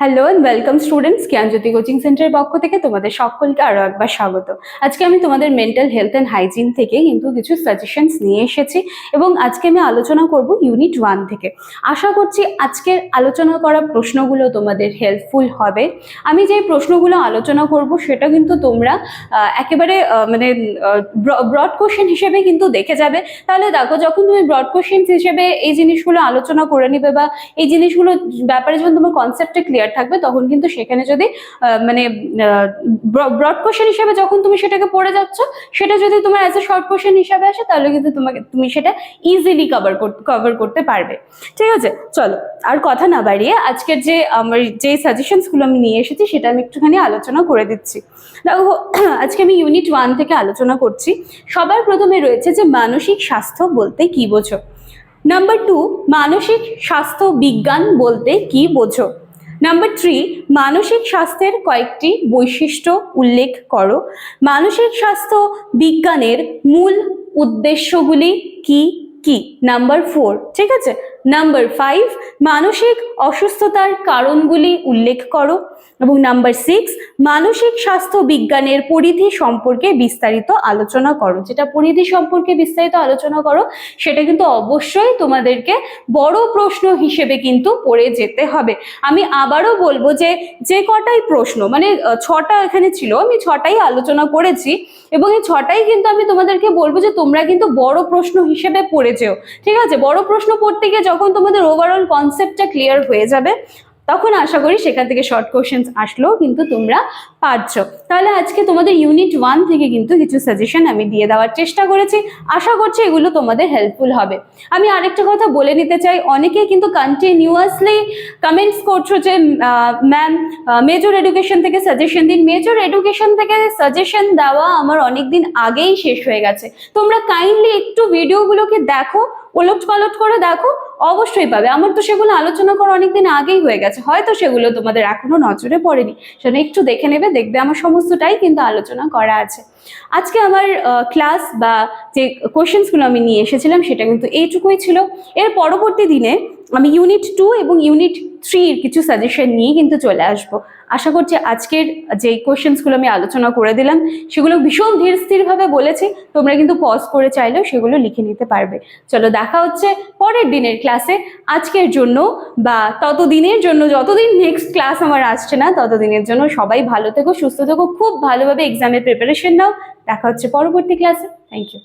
Hello and welcome students, Gyanjyoti coaching সেন্টারের পক্ষ থেকে তোমাদের সকলকে আরো একবার স্বাগত। আজকে আমি তোমাদের মেন্টাল হেলথ অ্যান্ড হাইজিন থেকে কিন্তু কিছু সাজেশনস নিয়ে এসেছি এবং আজকে আমি আলোচনা করব ইউনিট 1 থেকে। আশা করছি আজকের আলোচনা করা প্রশ্নগুলো তোমাদের হেল্পফুল হবে। আমি যে প্রশ্নগুলো আলোচনা করব সেটা কিন্তু তোমরা একেবারে ব্রড কোশ্চেন হিসেবে কিন্তু দেখে যাবে। তাহলে দেখো, যখন তুমি ব্রড কোশ্চেন হিসেবে এই জিনিসগুলো আলোচনা করে নিবে বা এই জিনিসগুলো ব্যাপারে যখন তোমার কনসেপ্টে ক্লিয়ার থাকবে, তখন কিন্তু সেখানে যদি ব্রড কোশ্চেন হিসেবে যখন তুমি সেটাকে পড়ে যাচ্ছ, সেটা যদি তোমার অ্যাজ এ শর্ট কোশ্চেন হিসাবে আসে, তাহলে কিন্তু তুমি সেটা ইজিলি কভার করতে পারবে। ঠিক আছে, চলো আর কথা না বাড়িয়ে আজকের আমার যে সাজেশনস গুলো আমি নিয়ে এসেছি সেটা আমি একটুখানি আলোচনা করে দিচ্ছি। দেখো, আজকে আমি ইউনিট 1 থেকে আলোচনা করছি। সবার প্রথমে রয়েছে যে মানসিক স্বাস্থ্য বলতে কি বোঝো। নাম্বার 2, মানসিক স্বাস্থ্য বিজ্ঞান বলতে কি বোঝো। নাম্বার 3, মানসিক স্বাস্থ্যের কয়েকটি বৈশিষ্ট্য উল্লেখ করো। মানসিক স্বাস্থ্য বিজ্ঞানের মূল উদ্দেশ্যগুলি কি কি। নাম্বার 4, ঠিক আছে। নাম্বার 5, মানসিক অসুস্থতার কারণগুলি উল্লেখ করো। এবং নাম্বার 6, মানসিক স্বাস্থ্য বিজ্ঞানের পরিধি সম্পর্কে বিস্তারিত আলোচনা করো। যেটা পরিধি সম্পর্কে বিস্তারিত আলোচনা করো সেটা কিন্তু অবশ্যই তোমাদেরকে বড় প্রশ্ন হিসেবে কিন্তু পড়ে যেতে হবে। আমি আবারও বলবো যে কটাই প্রশ্ন, মানে 6টা এখানে ছিল, আমি 6টাই আলোচনা করেছি এবং এই 6টাই কিন্তু আমি তোমাদেরকে বলবো যে তোমরা কিন্তু বড় প্রশ্ন হিসেবে পড়ে যেও। ঠিক আছে, বড় প্রশ্ন পড়তে গিয়ে যখন তোমাদের ওভারঅল কনসেপ্টটা ক্লিয়ার হয়ে যাবে, তখন আশা করি সেখান থেকে শর্ট কোশ্চেন্স আসলেও কিন্তু তোমরা পারছো। তাহলে আজকে তোমাদের ইউনিট 1 থেকে কিন্তু কিছু সাজেশন আমি দিয়ে দেওয়ার চেষ্টা করেছি। আশা করছি এগুলো তোমাদের হেল্পফুল হবে। আমি আরেকটা কথা বলে নিতে চাই, অনেকেই কিন্তু কন্টিনিউয়াসলি কমেন্টস করছো যে ম্যাম মেজর এডুকেশন থেকে সাজেশন দিন। মেজর এডুকেশন থেকে সাজেশন দেওয়া আমার অনেকদিন আগেই শেষ হয়ে গেছে। তোমরা কাইন্ডলি একটু ভিডিওগুলোকে দেখো, ওলট পালট করে দেখো, অবশ্যই পাবে। আমার তো সেগুলো আলোচনা করা অনেকদিন আগেই হয়ে গেছে, হয়তো সেগুলো তোমাদের এখনো নজরে পড়েনি, সেটা একটু দেখে নেবে, দেখবে আমার সমস্তটাই কিন্তু আলোচনা করা আছে। আজকে আমার ক্লাস বা যে কোয়েশ্চেন্সগুলো আমি নিয়ে এসেছিলাম সেটা কিন্তু এইটুকুই ছিল। এর পরবর্তী দিনে আমি ইউনিট 2 এবং ইউনিট 3 এর কিছু সাজেশন নিয়ে কিন্তু চলে আসবো। আশা করছি আজকের যে কোয়েশ্চেন্সগুলো আমি আলোচনা করে দিলাম সেগুলো ভীষণ ধীর স্থিরভাবে বলেছি, তোমরা কিন্তু পজ করে চাইলেও সেগুলো লিখে নিতে পারবে। চলো, দেখা হচ্ছে পরের দিনের ক্লাসে। আজকের জন্য বা ততদিনের জন্য, যতদিন নেক্সট ক্লাস আমার আসছে না ততদিনের জন্য সবাই ভালো থেকো, সুস্থ থেকো, খুব ভালোভাবে এক্সামের প্রিপারেশন নাও। দেখা হচ্ছে পরবর্তী ক্লাসে। Thank you.